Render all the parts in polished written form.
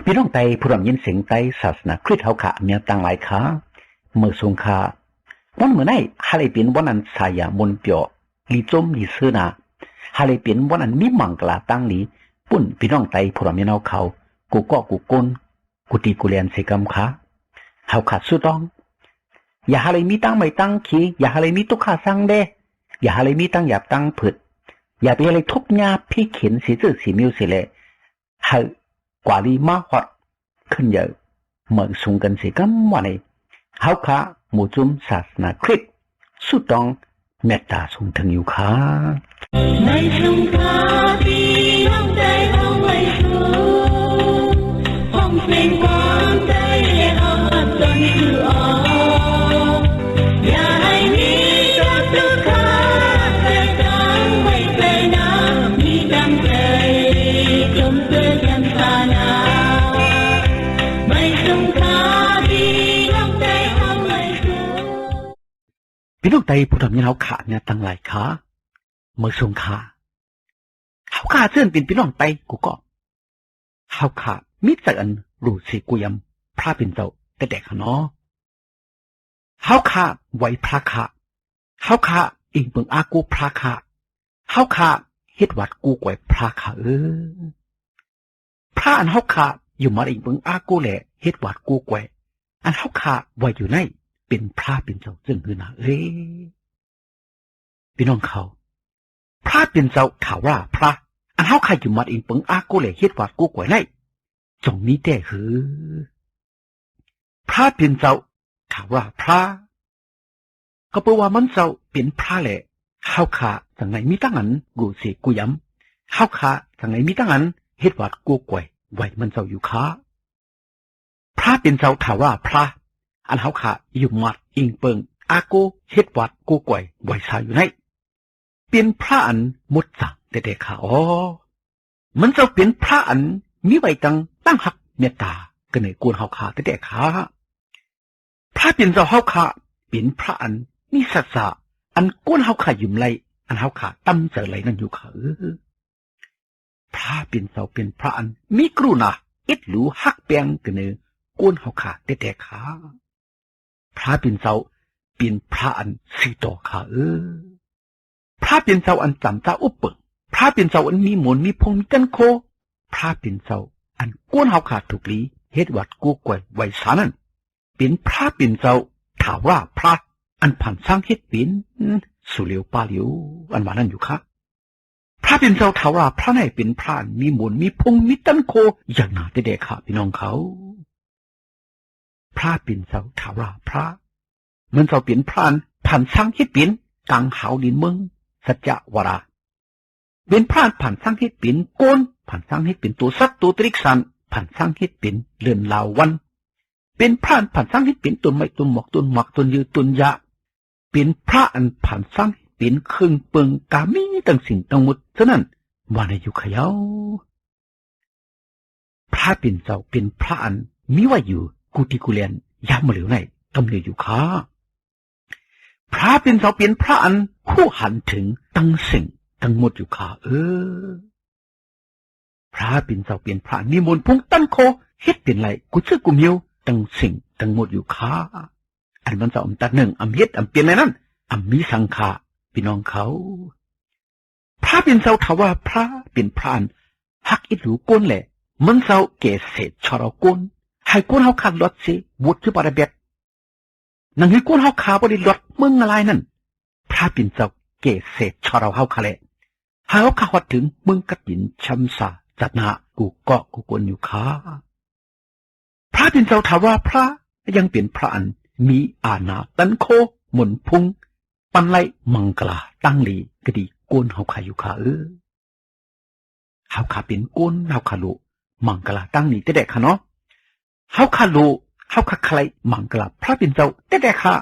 พี่น้องไตผู้รำยินเสียงไตศาสนาคริสต์เฮาค่ะเมียต่างหลายขาเมื่อสงคาวันเมื่อไหร่ฮาเลเป็นวันนั้นสายามนเปียวลีจมลีเสือนาฮาเลเป็นวันนั้นมีมังกลาตั้งลีปุ่นพี่น้องไตผู้รำยินเอาเขากูก็กูก้นกูตีกูเลียนเสกำขาเฮาขาดสุดต้องอย่าฮาเลมีตั้งไม่ตั้งขี้อย่าฮาเลมีตุกขาสั่งเด้อย่าฮาเลมีตั้งหยาบตั้งผึดอย่าไปอะไรทุบหญ้าพี่เข็นสีจืดสีมิวสิเลยเฮากว่าลีมาหอดขึ้นเยอะเหมือนสูงกันสิกัมวันนี้เฮาค่ะหมู่จุมศาสนาคริสต์สุดต้องเมตตาสูงถึงอยู่ค่ะในสงคราที่น้องใจเอาไว้สู้ห้องเพลงความใจเอามาจนคือออกอย่าให้มีศัตรูข้าแต่จังไว้ใจนะมีดังใจจมเตือนยันตานาไม่สงคราที่น้องใจเอาไว้สู้พี่น้องไตผู้ทำยินเฮาขาเนี่ยตั้งหลายขาเมื่อสงขาเฮาขาเสื่อนเป็นพี่น้องไตกูก็เฮาขามิตรอันรู้สิกูยำพระเป็นเจ้าแต่เด็กเนาะเฮาขาไว้พระขาเฮาขาอิงเปิงอากูพระขาเฮาขาเฮ็ดวัดกูกวยพระขาพระอันเฮาขาอยู่มาอิงเปิงอากูแหละเฮ็ดวัดกูกวยอันเฮาขาไว้อยู่ในเป็นพระเป็นเจ้าซึ่งคือนะพี่น้องเขาพระเป็นเจ้าข่าวว่าพระอันเฮาขาอยู่มาอิงเปิงอากูแหละเฮ็ดวัดกูกวยในจงนี้แต่หือพระเป็นเจ้าข่าวว่าพระก็แปลว่ามันเจ้าเป็นพระแหละเฮาขาจังไงมีตั้งอันกูสิกูย้ำเฮาขาจังไงมีตั้งอันเฮ็ดวัดกูกวยไว้มันเจ้าอยู่ค้าพระเป็นเจ้าข่าวว่าพระอันเฮาขาอยู่มัดอิงเปิงอากูเฮ็ดวัดกูกวยไว้ซาอยู่ในเป็นพระอันมุดจังแต่เด็กขาอ๋อมันเจ้าเป็นพระอันมีไว้ตั้งหักเมตตาก็ในกวนเฮาขาแต่เด็กขาพระเป็นเจ้าเฮาขาเป็นพระอันมีสัจจะอันกวนเฮาขายุ่มไรอันเฮาขาตั้มเจอไรนั่นอยู่ขาพระเป็นเจ้าเป็นพระอันมีกรุณาเอ็ดหลูฮักแปงก็ในกวนเฮาขาแต่เด็กขาพระเป็นเจ้าเป็นพระอันสีต่อขาพระเป็นเจ้าอันจำเจ้าอุปเปิงพระเป็นเจ้าอันมีหมุนมีพงมีกันโคพระเป็นเจ้าอันก้นเฮาขาดถูกลีเฮ็ดวัดกูกวยไว้สานั้นเป็นพระเป็นเจ้าถามว่าพระอันผ่านสร้างเฮ็ดเป็นสุเหลียวปาเหลียวอันว่านั้นอยู่ค่ะพระเป็นเจ้าถามว่าพระไหนเป็นพระมีหมุนมีพงมีกันโคอย่างน่าแต่เด็กค่ะพี่น้องเขาพระเป็นเจ้าถามว่าพระมันเจ้าเป็นพระผ่านสร้างเฮ็ดเป็นกลางหาวดินเมืองสัจจะวราเป็นพระผ่านสร้างเฮ็ดเป็นโกนผ่านสร้างเฮ็ดเป็นตัวสัตว์ตัวตริกสันผ่านสร้างเฮ็ดเป็นเลื่อนลาววันเป็นพระผ่านสร้างเฮ็ดเป็นต้นไม้ต้นหมอกต้นหมักต้นยือต้นยะเป็นพระอันผ่านสร้างเป็นเครื่องเปิงกามีตั้งสิ่งตั้งหมดฉะนั้นว่าในยุคเยาพระเป็นเจ้าเป็นพระอันมีไว้อยู่กุฏิกุเลียนยามมาเหลียวในกำเนิดอยู่ค่ะพระเป็นเจ้าเป็นพระอันผู้หันถึงตั้งสิ่งทั้งหมดอยู่ค่ะพระเป็นเจ้าเป็นพระนิมนต์พงตั้นโคเฮ็ดเป็นไรกูชื่อกูมิวตั้งสิ่งทั้งหมดอยู่ค่ะอันมันจะตัดหนึ่งเฮ็ดเปลี่ยนในนั้นมีสังฆาพี่น้องเขาพระเป็นเจ้าถามว่าพระเป็นพระฮักอิดหลูก้นแหละมันเจ้าเกษตรชอรก้นให้ก้นเฮาขาดลดสิวุฒิบาระเบ็ดนังให้ก้นเฮาขาบริลดเมืองอะไรนั่นพระเป็นเจ้าเกษตรชอรเฮาขาแหละเฮาขาวัดถึงเมืองกฐินชัมสาจัดนากูก็กูกวนอยู่ค่ะพระเป็นเจ้าถามว่าพระยังเป็นพระอันมีอาณาตันโคหมุนพุงปันไลมังกลาตั้งลีกดีโกนเฮาขาอยู่ค่ะเฮาขาเป็นโกนเฮาขาโลมังกลาตั้งลีแต่เด็กค่ะเนาะเฮาขาโลเฮาขาใครมังกลาพระเป็นเจ้าแต่เด็กค่ะ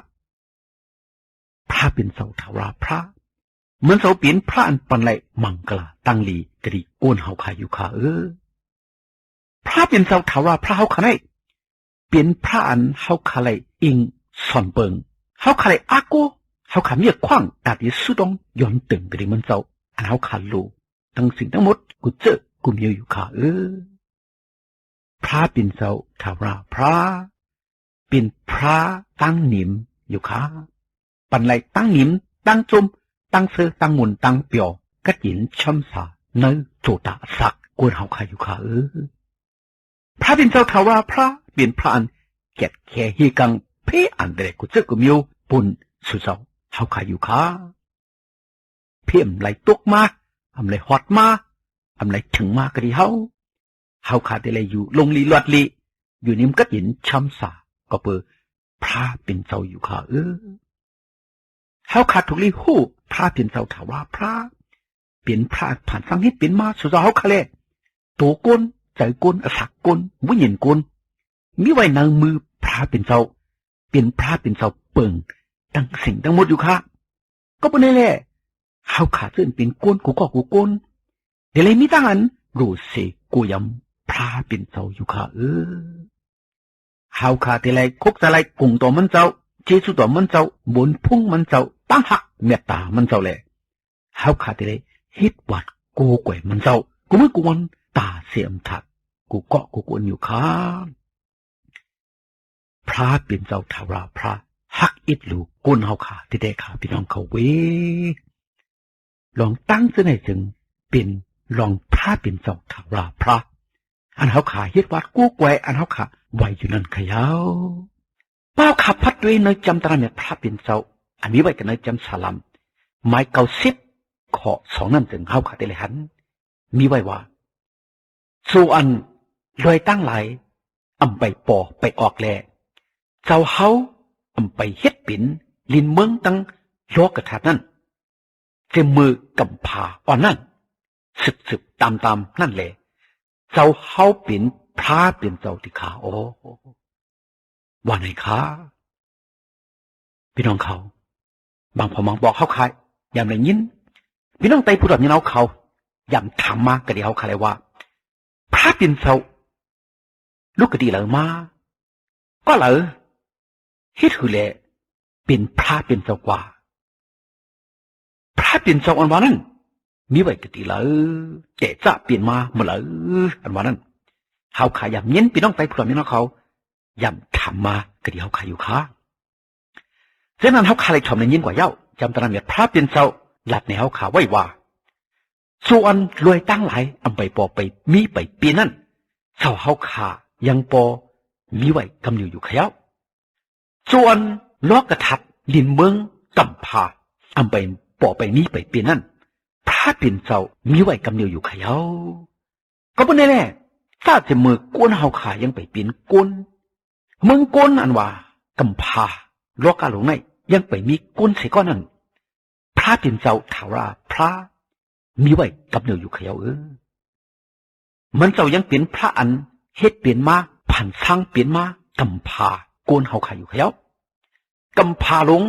พระเป็นเจ้าถามว่าพระเหมือนเสาเปลี่ยนพระอันปันไลมังกลาตั้งลีกดีโกนเฮาขาอยู่ค่ะพระเป็นเจ้าถามว่าพระเฮาขาไหนเปลี่ยนพระอันเฮาขาไลอิงสอนเปิงเฮาขาไลอากูเฮาขาเมียขว้างตาดีสุดองย้อนตึงกดีมันเจ้าอันเฮาขาโลทั้งสิ่งทั้งหมดกูเจอกูมีอยู่ค่ะ พระเป็นเจ้าข่าวราพระเป็นพระตั้งหนิมอยู่ค่ะปันไหลตั้งหนิมตั้งจุมตั้งเสือตั้งมุนตั้งเปียวก็ยินช่ำสาเนื้อโจตาสักกวนเฮาขายอยู่ค่ะพระเป็นเจ้าข่าวราพระเป็นพระอันเก็ดแค่ฮีกังเพอันเดรกุเจกุมิวปุ่นสุเจ้าเฮาขายอยู่ค่ะเพียมไหลตกมาอำไหลฮอดมาอำไหลถึงมาก็ดีเฮาขาดได้เลยอยู่ลงลีลอดลีอยู่นิ่มก็ยินช่ำสาก็เปิดพระเป็นเจ้าอยู่ค่ะเฮาขาดถูกลีหู้พระเป็นเจ้าข่าวราพระเป็นพระผ่านสังหิตเป็นมาสุเจ้าเฮาขาเลยตัวก้นใจก้นอสักก้นวิญญาณก้นมีไว้ในมือพระเป็นเจ้าเป็นพระเป็นเจ้าเปิงตั้งสิ่งทั้งหมดอยู่ค่ะก็เป็นนี่แหละเฮาขาดซึ่งเป็นก้นกูก็กูก้นเดี๋ยวเลยมีตั้งอันรู้สิกูยำพระเป็นเจ้าอยู่ค่ะเฮาขาดเดี๋ยวเลยคุกจะไรกุ่งตัวมันเจ้าเจสุตัวมันเจ้าบนพุ่งมันเจ้าตั้งหักเมตตามันเจ้าเลยเฮาขาดเดี๋ยวเลยฮิตวัดกูกวยมันเจ้ากูไม่กวนตาเสียมถักกูเกาะกูกวนอยู่ค่ะพระเป็นเจ้าทาราพระฮักอิดลูกก้นเฮาขาที่ได้ขาพี่น้องเขาเวลองตั้งเสนอถึงเป็นลองพระเป็นเจ้าทาราพระอันเฮาขาเฮ็ดวัดกู้แกวอันเฮาขาไว้อยู่นั่นขยาวเป้าขับพัดด้วยในจำตราเมตพระเป็นเจ้าอันนี้ไว้กันในจำสลัมไม้เก่า10ข้อ2นั่นถึงเฮาขาได้เลยหันมีไว้ว่าสู่อันรวยตั้งหลายอำไปปอไปออกแลเจ้าเฮาอำไปเฮ็ดปิ่นลินเมืองตั้งโลกกระถานั่นเจมือกำพาอ่อนนั่นสึกตามนั่นแหละเจ้าเฮาปิ่นพระเป็นเจ้าที่ขาโอ้ว่าไหนคะพี่น้องเขาบางพอมองบอกเขาขายยามได้ยินพี่น้องไตผู้ดำยังเอาเขายามถามมาก็เดี๋ยวเขาขายว่าพระเป็นเจ้าลูกก็ดีเหรอมาก็เหรอเฮ็ดคือแหละเป็นพระเป็นเจ้ากว่าพระเป็นเจ้าอันว่านั้นมีไว้ก็ดีเหรอแต่จะเปลี่ยนมาเมื่อไหร่อันว่านั้นเขาขายยามเย็นพี่น้องไตผู้ดำยังเอาเขายามถามมาก็เดี๋ยวเขาขายอยู่ค่ะเจ้านั้นเขาขายเลยทำในยินกว่าเย้าจำตระเมียพระเป็นเจ้าหลัดในเขาขาไว้ว่าส่วนรวยตั้งหลายอำไปปอไปมีไปเปลี่ยนนั่นเจ้าเขาขายังปอมีไว้กำอยู่ขยาวส่วนล้อกระทัดลินเมืองกำพาอำไปปอไปมีไปเปลี่ยนนั่นพระเป็นเจ้ามีไว้กำอยู่ขยาวก็เป็นแน่ถ้าจะมือกวนเขาขายังไปเปลี่ยนกวนเมืองกวนอันว่ากำพาล้อกาหลงในยังไปมีกวนเสียก้อนนั่นพระเป็นเจ้าถาราพระมีไว้กับเนื้ออยู่เขียวมันเจ้ายังเปลี่ยนพระอันเฮ็ดเปลี่ยนมาผ่านสร้างเปลี่ยนมากำพาโกนเฮาขาอยู่เขียวกำพาหลง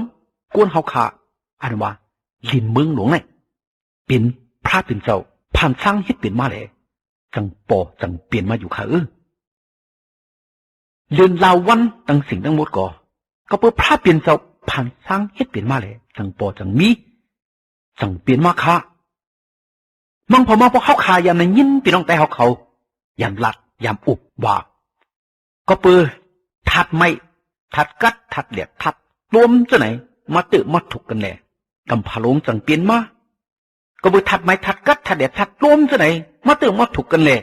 โกนเฮาขาอันว่าลินเมืองหลวงเนี่ยเป็นพระเป็นเจ้าผ่านสร้างเฮ็ดเปลี่ยนมาเลยจังปอจังเปลี่ยนมาอยู่ขาเดือนลาวันตั้งสิ่งทั้งหมดก็เปิดพระเปลี่ยนเจ้าผ่านสร้างเฮ็ดเปลี่ยนมาเลยจังปอจังมีจังเปลี่ยนมาค่ะมังพอมาพอเข้าขายามในยินพี่น้องแต่เขายามหลัดยามอุบว่าก็เปิดทัดไม่ทัดกัดทัดเหลียดทัดรวมจะไหนมาตื่นมาถูกกันแหละกำพาลงจังเปลี่ยนมาก็เปิดทัดไม่ทัดกัดทัดเหลียดทัดรวมจะไหนมาตื่นมาถูกกันแหละ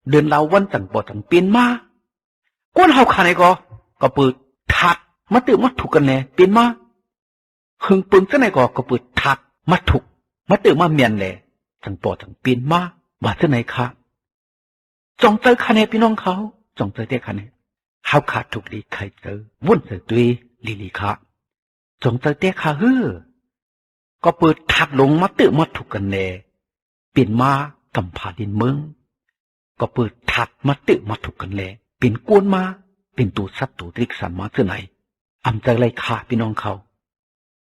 เดินเราวันจังปอจังเปลี่ยนมาก้นเฮาขาไหนก็เปิดทัดมาตื่นมาถูกกันแหละเปลี่ยนมาหึงปึงจะไหนก็เปิดทัดมาถูกมาตื่นมาเมียนแหละจังปอจังเปลี่ยนมาว่าจะไหนคะจองเจอคะแนนพี่น้องเขาจองเจอได้คะแนนเขาขาดถูกดีใครเจอวุ่นเจอตุยลีค่ะจองเจอได้ค่ะก็เปิดทัดลงมาตื่นมาถูกกันแน่เปลี่ยนมากำพาดินเมืองก็เปิดทัดมาตื่นมาถูกกันแน่เป็นกวนมาเป็นตัวสัตว์ตัวตริกสันมาเจอไหนอำเจอไรค่ะพี่น้องเขา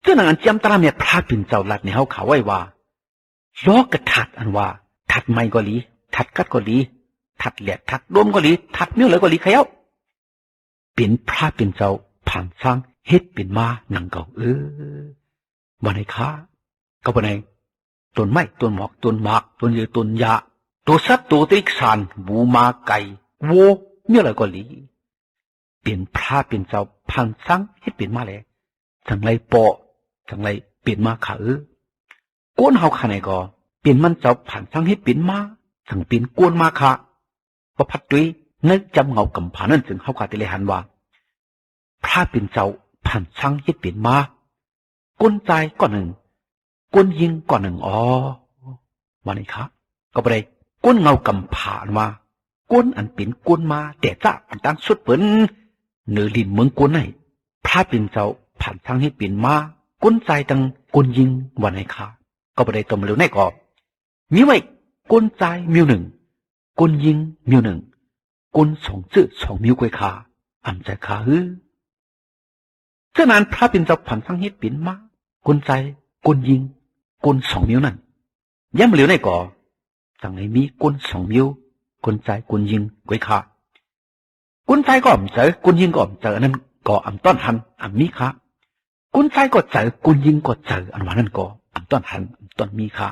เจ้าหนังอันจำตราเมียพระเป็นเจ้าหลัดในเขาขาไว้ว่าล้อกระทัดอันว่าทัดไม่ก็ลีทัดกัดก็ลีทัดแหลกทัดร่วมก็ลีทัดเนื้อเลยก็ลีเขียวเป็นพระเป็นเจ้าผ่านสร้างเฮ็ดเป็นมาหนังเก่าวันไหนคะก็วันไหนต้นไม้ต้นหมอกต้นหมากต้นยือต้นยาตัวสัตว์ตัวติกสานบูมาไก่วัว เมื่อไรก็หลีเปลี่ยนพระเปลี่ยนเจ้าพันสังให้เปลี่ยนมาเลยจังไรปอจังไรเปลี่ยนมาขาก้นเฮาขาไหนก็เปลี่ยนมันเจ้าผ่านสังให้เปลี่ยนมาจังเปลี่ยนก้นมาค่ะว่าพัดด้วยนึกจำเงากำผานั่นจึงเฮาขาติเลยหันว่าพระเปลี่ยนเจ้าผ่านสังให้เปลี่ยนมาก้นใจก่อนหนึ่งก้นยิงก่อนหนึ่งอ๋อวันนี้ครับก็ไปได้ก้นเงากำผามาก้นอันเป็นก้นมาแต่จ้าอันตั้งสุดเปิ้นเนื้อลินเมืองก้นไหนพระเป็นเจ้าผ่านทางให้เปลี่ยนมาก้นใจตั้งก้นยิงวันไหนคะก็ไปได้ตมเร็วแน่ก็มีไว้ก้นใจมิวหนึ่งก้นยิงมิวหนึ่งก้นสองจื้อสองมิวกวยขาอันใจขาเจ้านั้นพระเป็นเจ้าผ่านทางให้เปลี่ยนมาก้นใจก้นยิงก้นสองมิวนั่นย้ำเร็วแน่ก็จังไหนมีก้นสองมิวกุนใจกุนยิงกวยขากุนใจก็อ่ำเจอกุนยิงก็อ่ำเจอนั่นก็อ่ำต้อนหันอ่ำมีขากุนใจก็เจอกุนยิงก็เจออันว่านั่นก็อ่ำต้อนหันอ่ำต้อนมีขา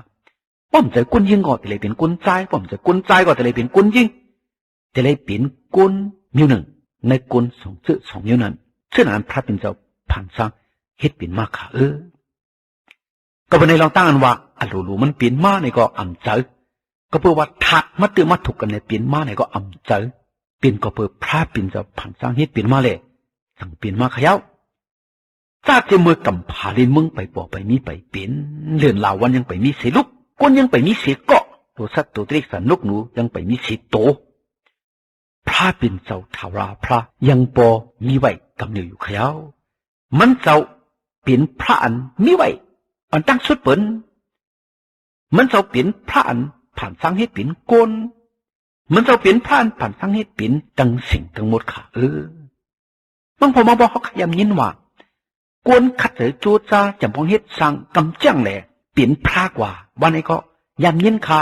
ป้อมเจอกุนยิงก็แต่เลยเป็นกุนใจป้อมเจอกุนใจก็แต่เลยเป็นกุนยิงแต่เลยเป็นกุนมิวหนึ่งในกุนสองชื่อสองมิวนั้นชื่อนั้นพระเป็นเจ้าผ่านสร้างเฮ็ดเป็นมาขาก็เป็นในลองตั้งอันว่าอรูมันเปลี่ยนมาในก็อ่ำเจอก็เพื่อว่าถักมัดตือมัดถูกกันในเปลี่ยนมาไหนก็อ่ำเจอเปลี่ยนก็เพื่อพระเปลี่ยนจะผ่านสร้างเฮ็ดเปลี่ยนมาเลยสั่งเปลี่ยนมาขย้าจ้าเจมือกำผาลินมึงไปบอกไปมีไปเปลี่ยนเลื่อนลาวันยังไปมีเสียลุกก้นยังไปมีเสียเกาะตัวสัตว์ตัวเล็กสันนกหนูยังไปมีเสียโตพระเปลี่ยนเจ้าทาราพระยังปอมีไว้กำเนิดอยู่ขย้ามันเจ้าเปลี่ยนพระอันมีไว้อันตั้งสุดเปิ้นมันเจ้าเปลี่ยนพระอันผ่านสร้างให้เปลี่ยนก้นมันจะเปลี่ยนผ่านสร้างให้เปลี่ยนตั้งสิ่งทั้งหมดค่ะบางพอมาบอกเขาขยำยินว่าก้นขัดเสือจูจ้าจำพองเฮ็ดสร้างกำจังแหละเปลี่ยนพระกว่าวันนี้ก็ยำยินค่ะ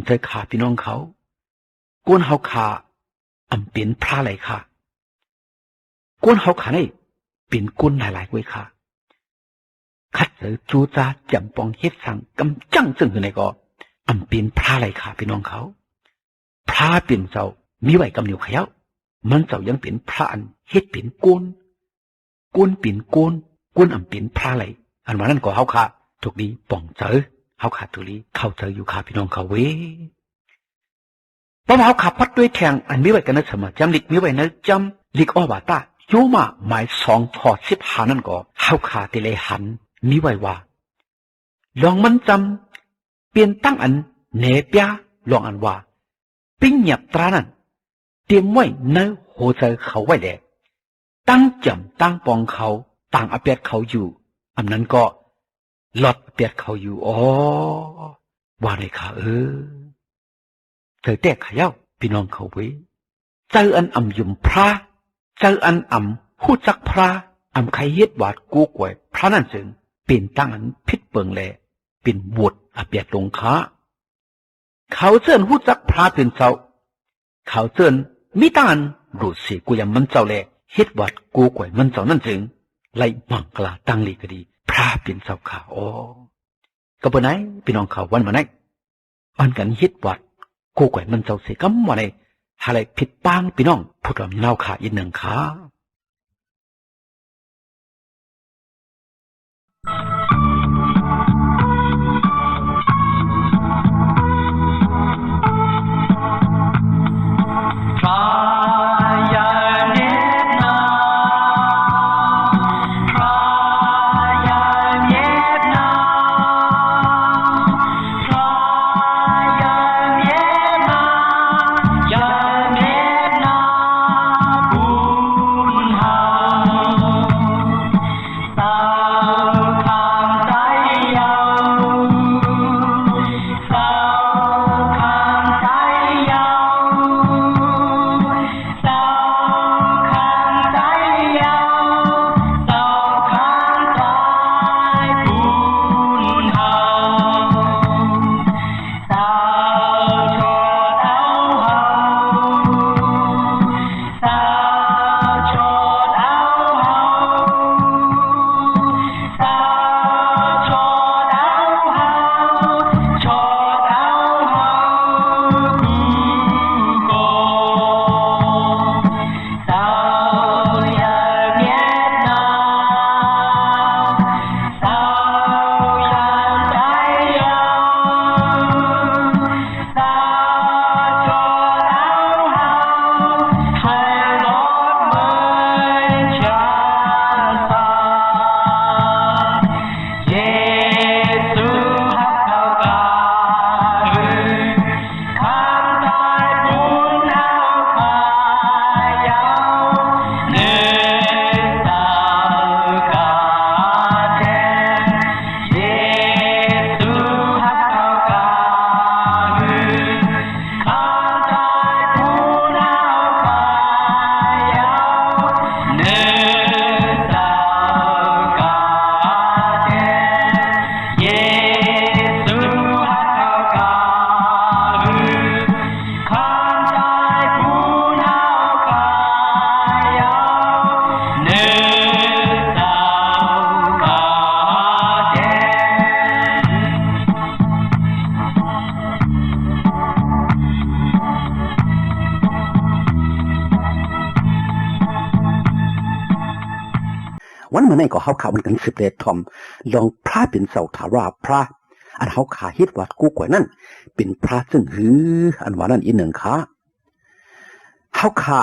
ใจขาพี่น้องเขาก้นเขาขาเปลี่ยนพระอะไรค่ะก้นเขาขาเนี่ยเปลี่ยนก้นหลายๆกว่าค่ะขัดเสือจูจ้าจำปองเฮ็ดสร้างกำจังซึ่งคือไหนก็เป็นพระอะไรค่ะพี่น้องเขาพระเป็นเจ้ามีไว้กำเหนียวขย้ามันเจ้ายังเป็นพระอันเฮ็ดเป็นก้นเป็นก้นเป็นพระอะไรอันว่านั่นก็เฮาค่ะถูกดีป่องเจอเฮาค่ะถูกดีเข้าเจออยู่ค่ะพี่น้องเขาเว้เพราะเฮาขับพัดด้วยแทงอันมีไว้กันนะสมจำลิกมีไว้นะจำลิกอ้อบาตาโยมาหมาย2 ถอด 15นั่นก็เฮาค่ะติเลยหันมีไว้ว่าลองมันจำเปลี่ยนตั้งอันเนเปียลองอันว่าปิ้งหยับตรานั้นเตรียมไว้ในโหใจเขาไว้แหละตั้งจำตั้งปองเขาต่างอเปียดเขาอยู่อันนั้นก็หลอดเปียดเขาอยู่อ๋อว่าเลยค่ะเธอแต่ขย้าพี่น้องเขาไว้เจออันยุ่มพระเจออันหู้จักพระใครเฮ็ดวาดกูกวยพระนั่นจึงเป็นตั้งอันพิษเปิงแลเป็นบวชอาเปียดลงค้าเขาเจินหู้จักพระเป็นเจ้าเขาเจินมิตานรู้สิกูยังมันเจ้าแลเฮ็ดวัดกูกวยมันเจ้านั่นจึงไล่มังกลาตั้งลีก็ดีพระเป็นเจ้าข่าก็บ่ไหนพี่น้องเขาวันมาไหนอันกันเฮ็ดวัดกูกวยมันเจ้าเสกำวันไหนหาอะไรผิดปางพี่น้องพูดว่ามีเล่าขาอีกหนึ่งขาSao วันมันไหนก็เขาขาวันกัน10 เดือนทอมลองพระเป็นเสาถาราพระอันเขาขาฮิตวัดกู้กว่านั่นเป็นพระซึ่งหืออันว่านั่นอีกหนึ่งขาเขาขา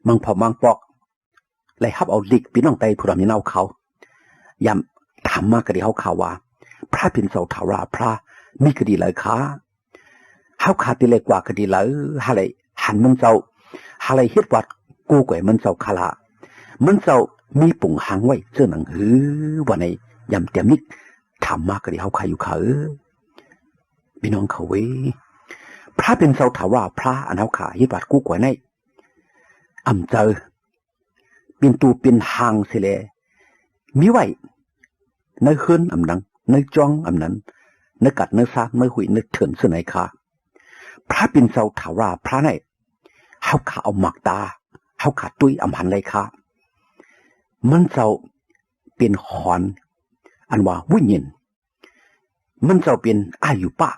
มังพอมังปอกเลยฮับเอาลิกพี่น้องไตผู้ดำนี่เอาเขายำถามมากกะดีเขาข่าวว่าพระเป็นเสาถาราพระมีคดีเลยขาเขาขาตีเล็กกว่าคดีเลยฮะเลยหันมันเจ้าฮะเลยฮิตวัดกู้กว่ามันเจ้าคาลามันเจ้ามีปุ่งหางไว้เจ้าหนังหือวันไหนยำเต็มนิกถามมากกะดีเขาขายอยู่เขาพี่น้องเขาเว้พระเป็นเสาถาราพระอันเขาขาฮิตวัดกู้กว่าในอำเจอเป็นตูเป็นหางเสลมีไว้ในเฮือนอำนังในจ้องอำนั้นในกัดในซากในหุยในเถินเสนไหนค่ะพระเป็นเสาถาราพระในเฮาขาเอาหมักตาเฮาขาตุ้ยอำหันเลยค่ะมันเจ้าเป็นหอนอันว่าวิญญาณมันเจ้าเป็นอายุป่า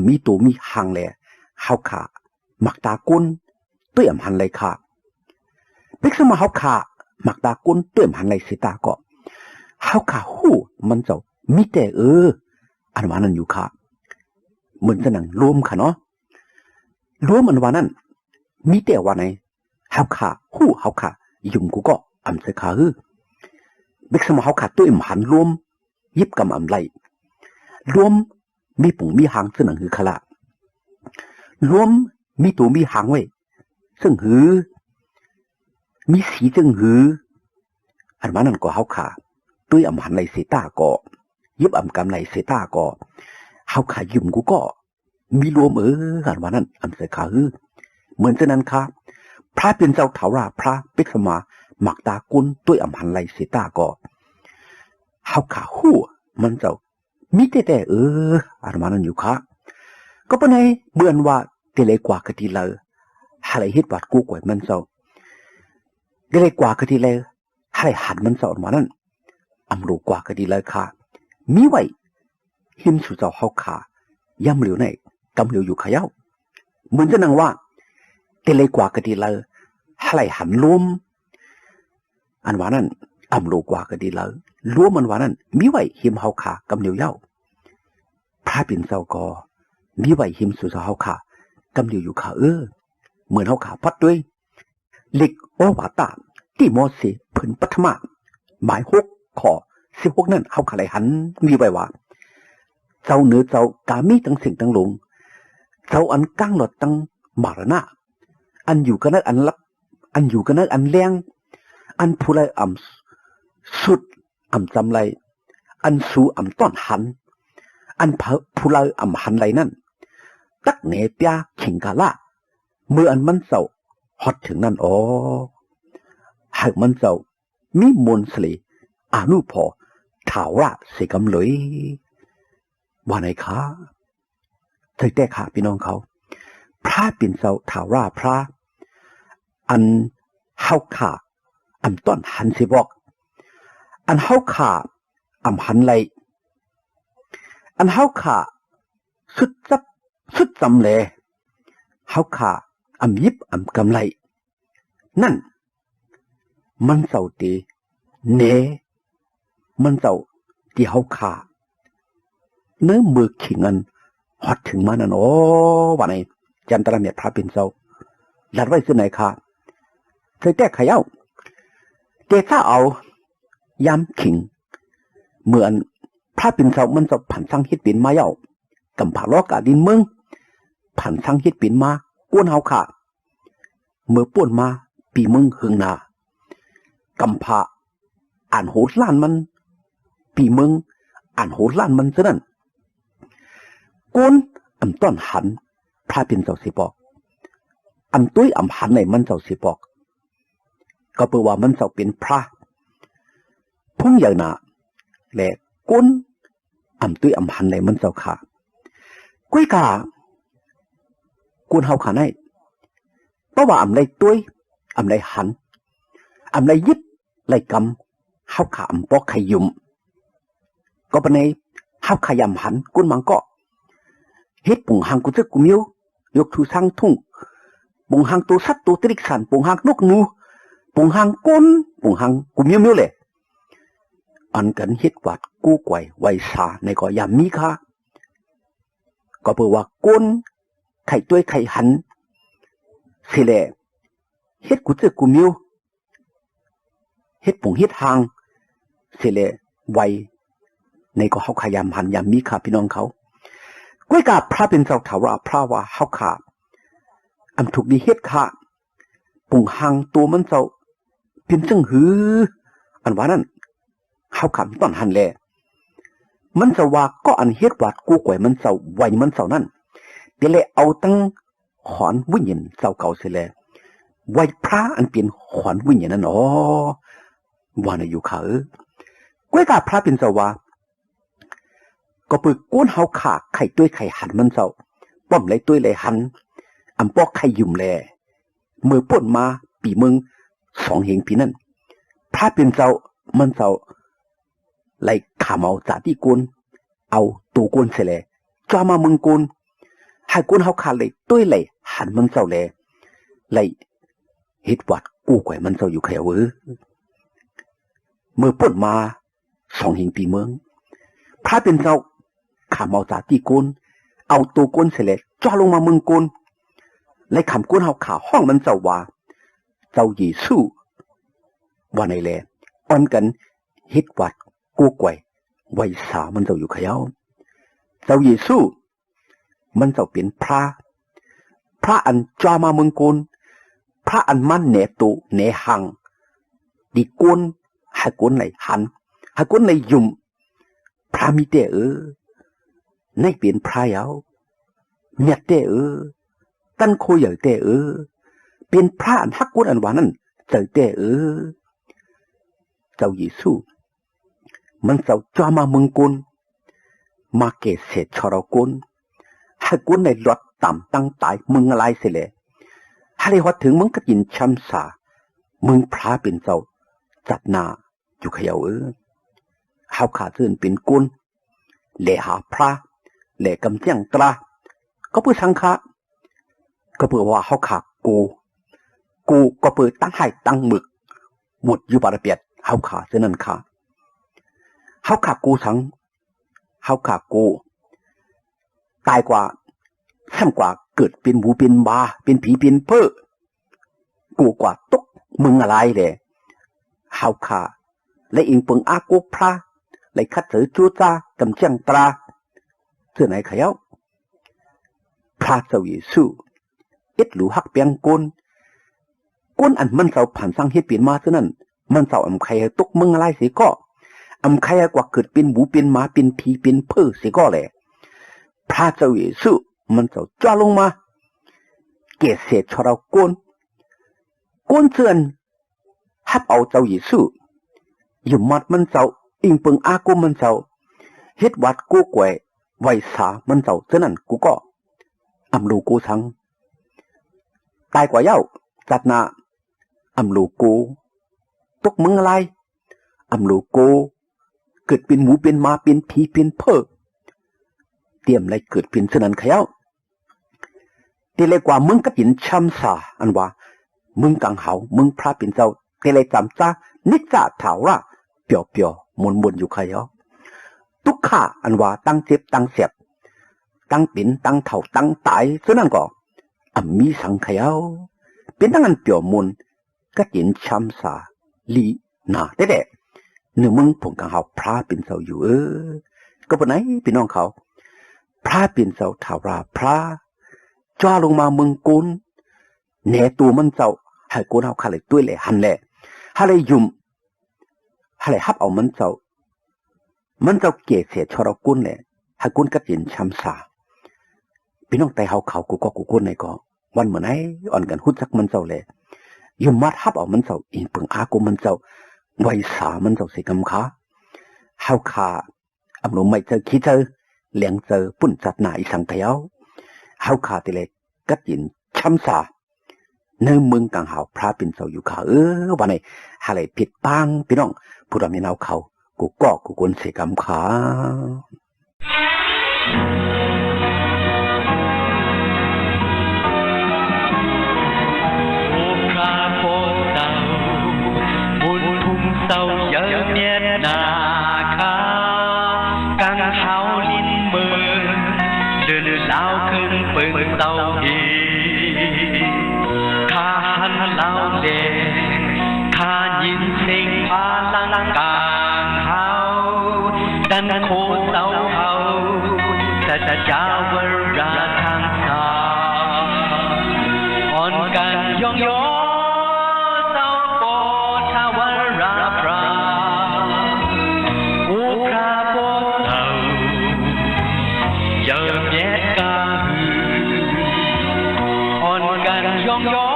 มีตัวมีหางแลเฮาขาหมักตาก้นตุ้ยอำหันเลยค่ะเพิกสมาเฮาขาหมักตาก้นเติมหันไหลสิตาก็เฮาขาหู้มันเจ้ามีแต่อันว่านั้นอยู่ค่ะเหมือนจะนั่งรวมค่ะเนาะรวมอันว่านั้นมีแต่ว่าไหนเฮาขาหู้เฮาขายุ่มกูก็อำเสขาเพิกสมาเฮาขาตัวอิ่มหันรวมยิบกำอำไหลรวมมีปุ่งมีหางซึ่งหนังหือขละรวมมีตัวมีหางไว้ซึ่งหือมีสีจึงหืออันว่านั่นก็เฮาขาตุ้ยอำหันไหลเสตาก็ยิบอำกำไหลเสตาก็เฮาขายุ่มกูก็มีรวมอันว่านั่นอำเสขาหือเหมือนฉะนั้นค่ะพระเป็นเจ้าถาราพระเปกสมาหมักตากุนตุ้ยอำหันไหลเสตาก็เฮาขาหู้มันเจ้ามีแต่อันว่านั่นอยู่ค่ะก็ปะไหนเบื่อนว่าเตเลกว่ากะทีเลยหาไหลเฮ็ดวัดกูกว่ามันเจ้าได้เลยกว่าก็ดีเลยให้หันมันสอนมานั่นอำรู้กว่าก็ดีเลยค่ะมีไว้หิมสู่เจ้าเฮาขาย่ำเหลียวในกำเหลียวอยู่ขย้าเหมือนจะนั่งว่าได้เลยกว่าก็ดีเลยให้หันรวมอันว่านั่นอำรู้กว่าก็ดีเลยรวมอันว่านั่นมีไว้หิมเฮาขากำเหลียวเย้าพระปิ่นเจ้าก็มีไว้หิมสู่เจ้าเฮาขากำเหลียวอยู่ขาเหมือนเฮาขาพัดด้วยเล็กโอวาตาที่โมเสสผืนปัทมาหมาย6 ข้อ 16นั่นเฮาขาไหลหันมีไว้ว่าเจ้าเนื้อเจ้ากามีตั้งสิ่งตั้งหลงเจ้าอันก้างหลอดตั้งมารณะอันอยู่กันนั้นอันลับอันอยู่กันนั้นอันแรงอันผู้ไรอ่ำสุดอ่ำจำไรอันสูอ่ำต้อนหันอันผู้ไรอ่ำหันไรนั่นตักเนเปียขิงกาละเมื่ออันมันเศร้าฮอดถึงนั่นหากมันเจ้ามีมนสลีอานุพอถาวระเสกำเลยว่าไหนคะใจแต่ขาพี่น้องเขาพระปิ่นเจ้าถาวระพระอันเฮาขาอันต้นหันสิบอกอันเฮาขาอันหันไหลอันเฮาขาสุดจำเลยเฮาขาอันยิบอันกำไรนั่นมันเจ้าตีเนมันเจ้าที่เฮาขาเนื้อมือขิงเงินฮอดถึงมานั่นวันไหนจันทราเมียพระปิ่นเจ้าหลัดไว้ซึ่งไหนค่ะเคยแก้ไขเอาแต่ถ้าเอาย้ำขิงเหมือนพระปิ่นเจ้ามันเจ้าผันสังฮิตปิ่นมาเย้ากำผาล้อกะดินเมืองผันสังฮิตปิ่นมากวนเฮาขาเมื่อป่วนมาปีมึงหึงนากำพาอ่านโหดล้านมันปีมึงอ่านโหดล้านมันซะนั่นกวนอำต้อนหันพระเป็นเจ้าสิบอกอันตุ้ยอำหันในมันเจ้าสิบอกก็เปลว่ามันเจ้าเป็นพระพุ่งใหญ่หนาและกวนอำตุ้ยอำหันในมันเจ้าขากุ้ยกากวนเฮาขาในเพราะว่าอำไรตุ้ยอำไรหันอำไรยึดไรกำเฮาขาอำปอกขยุมก็ปะในเฮาขยำหันกุนมังก็เฮ็ดปุ่งหางกุซึกกุมิวยกทูสังทุ่งปุ่งหางตัวสัตว์ตัวตริกสันปุ่งหางนกนูปุ่งหางก้นปุ่งหางกุมิวเลย อันกันฮิตวัดกู้ไกวไวสาในก็ยามมีค่ะก็เพื่อว่าก้นไข่ต้วยไข่หันสิแลเฮ็ดกูเจอกูมิวเฮ็ดปุ่งเฮ็ดหางสิแลไวในก็เฮาขายามหันยามมีค่ะพี่น้องเขาก้วยกาพระเป็นเจ้าถาวรพระว่าเฮาขาอำถูกดีเฮ็ดค่ะปุ่งหางตัวมันเจ้าเป็นจังหืออันว่านั้นเฮาขำต้นหันแลมันจะว่าก็อันเฮ็ดวัดกูก่วยมันเจ้าไวมันเจ้านั่นเดี๋ยวเลยเอาตั้งขอนวิญญาณเจ้าเก่าเสียแล้วไวพระอันเป็นขอนวิญญาณนั่นอ๋อว่าในอยู่ค่ะก้วยกาพระเป็นเจ้าว่าก็ปึกก้นเฮาขาไข่ต้วยไข่หันมันเจ้าป้อมเลยต้วยเลยหันอำปอกไข่ยุ่มแลมือป่นมาปีมึง2 เหงปีนั่นพระเป็นเจ้ามันเจ้าไล่ขาเมาจากที่กุนเอาตัวกุนเสร็จแล้วจ้ามามึงกุนให้กุนเฮาขาเลยต้วยเลยหันมันเจ้าเลยไล่เฮ็ดวัดกู้ก่อยมันเจ้าอยู่แค่เว้อมือป่นมา2 เหงปีเมืองพระเป็นเจ้าขาเมาจากที่กุนเอาตัวกุนเสร็จแล้วจ้าลงมามึงกุนไล่คำกุนเฮาขาห้องมันเจ้าว่าเจ้าเยซูว่าในแลอ่อนกันเฮ็ดวัดกู้ก่อยไวสามันเจ้าอยู่ขยาวเจ้าเยซูมันเจ้าเป็นพระอันจามาเมืองกุนพระอันมันแหนตุแหนหังดีกุนให้กุนไหลหันให้กุนไหลยุ่มพระมีแต่ในเป็นพระยาวเมียแต่ตั้นโคใหญ่แต่เป็นพระอันฮักกุนอันว่านั้นเจ้าแต่เจ้าเยซูมันเจ้าจามาเมืองกุนมาเกษตรชรกุนให้กุนในรถต่ำตั้งตายมึงอะไรเสียเลยให้ได้วัดถึงมึงก็ยินช้ำสามึงพระเป็นเจ้าจัดหน้าอยู่ขยาวเฮาขาดเสื่นเป็นกุนแหล่หาพระแหล่กำเจียงตราก็เพื่อสังฆะก็เพื่อว่าเฮาขากูก็เพื่อตั้งให้ตั้งหมึกหมดอยู่บาระเปียดเฮาขาเสื่นนั่นค่ะเฮาขากูสังเฮาขากูตายกว่าซ้ำกว่าเกิดเป็นหมูเป็นบาเป็นผีเป็นเพ้อกูกว่าตกมึงอะไรเลยเฮาขาและอิงเปิงอากูพระและคัดเสือจูจ้ากำเจียงตราเสื่อไหนขยาวพระเจ้าเยซูเอ็ดหลูหักเปียงก้นอันมันเจ้าผ่านสร้างเฮ็ดเปลี่ยนมาเท่านั้นมันเจ้าอำใครตกมึงอะไรสิก็อำใครกว่าเกิดเป็นหมูเป็นหมาเป็นผีเป็นเพ้อสิก็แหละพระเจ้าเยซูมันเจ้าจ้าลงมาเกษตรชรก้นเสื่อนฮับเอาเจ้าเยซูอยู่มัดมันเจ้าอิงเปิงอากูมันเจ้าเฮ็ดวัดกูก่วยไวสามันเจ้าเท่านั้นกูก็อำลูกูทั้งตายกว่าเย้าจัดนาอำลูกูตกมึงอะไรอำลูกูเกิดเป็นหมูเป็นหมาเป็นผีเป็นเพ้อเตรียมอะไรเกิดเป็นเท่านั้นขยาวเตเลยกว่ามึงก็ยินช้ำสาอันว่ามึงกังเหามึงพระเป็นเจ้าเตเลยจำจ้านิจจาถาวระเปียวมนอยู่ขยาวทุกข้าอันว่าตั้งเจ็บตั้งเสียบตั้งเป็นตั้งเถ่าตั้งตายเท่านั้นก็มีสังขยาวเป็นตั้งอันเปียวมนก็ยินช้ำสาลีหนาได้แหละเนื้อมึงผมกังเหาพระเป็นเจ้าอยู่ก็ปนไหนพี่น้องเขาพระเป็นเจ้าถาวราพระจ้าลงมาเมืองกุนแหนตัวมันเจ้าให้กุนเอาขาเลยตุ้ยเลยหันแหละให้เลยยุ่มให้เลยฮับเอามันเจ้าเกศเสียชรกุนแหละให้กุนก็ยินช้ำสาพี่น้องแต่เฮาเขากูก็กูกุนไหนก็วันเหมือนไหนอ่อนกันหุดสักมันเจ้าเลยยุ่มมัดฮับเอามันเจ้าอิงเปิงอากูมันเจ้าไวสามันเจ้าสิกำขาเฮาขาอำลมไม่เจอขี้เจอเลี้ยงเจอปุ่นจัดหนาอีสังเขียวเฮาขาติเล็กกัดยินช้ำสาเนื้อมึงกังหาวพระเป็นเจ้าอยู่ขาวันไหนอะไรผิดปังพี่น้องผู้ดำเนินเอาเขากูก็กูกวนเสกำขาเศร้าเยอะเนียนนา กางเฮาดันโคเสาเฮาแต่จาวราทางสาอ่อนกันยองยอเสาโปทาวราพราอุพราโปเสาเยิมแยกกาหืออ่อนกันยองยอ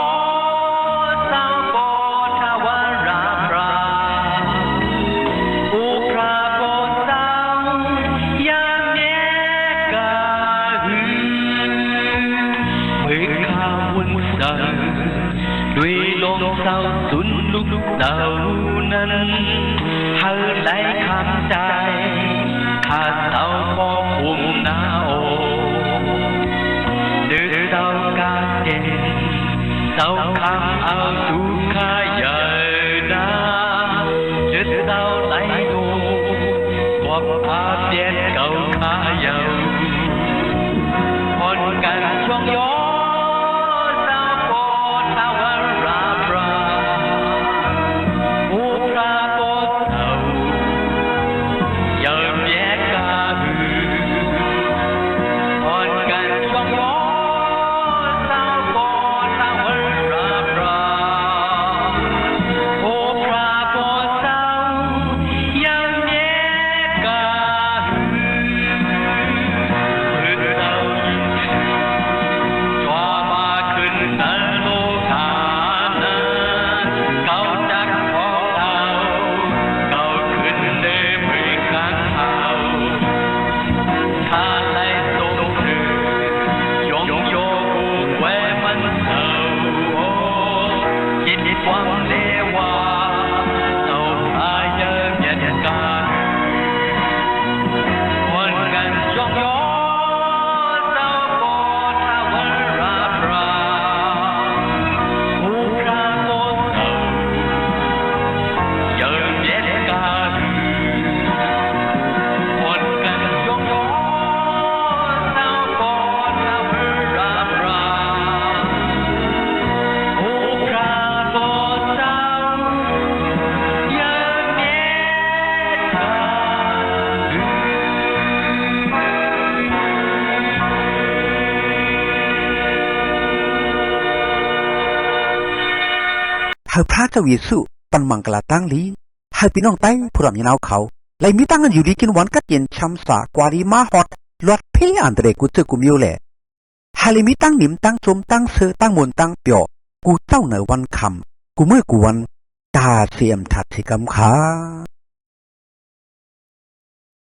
ด้วยลมเศร้าสุนลุกเหล่านั้นเธอไหลคำใจข้าเศร้าพอคุมหน้าโอดึกเศร้ากาเจนเศร้าคำเอาทุกข์าใหญ่นาจุดเศร้าไหลโกบอกอาเปียนเก่าขาเยาผ่อนกันช่วงย้อนพระเจ้าเยซูปันมังกลาตั้งลีให้พี่น้องไต้ผู้รำยินเอาเขาไล่มีตั้งกันอยู่ดีกินวันกัดเย็นช้ำสากวารีมาฮอดลอดเพลอันเดรกูเจอกูมิวแหละฮาลิมีตั้งหนิมตั้งจมตั้งเสือตั้งมนตั้งเปียวกูเจ้าเหนือวันคำกูเมื่อกูวันตาเสียมถัดสิกำขา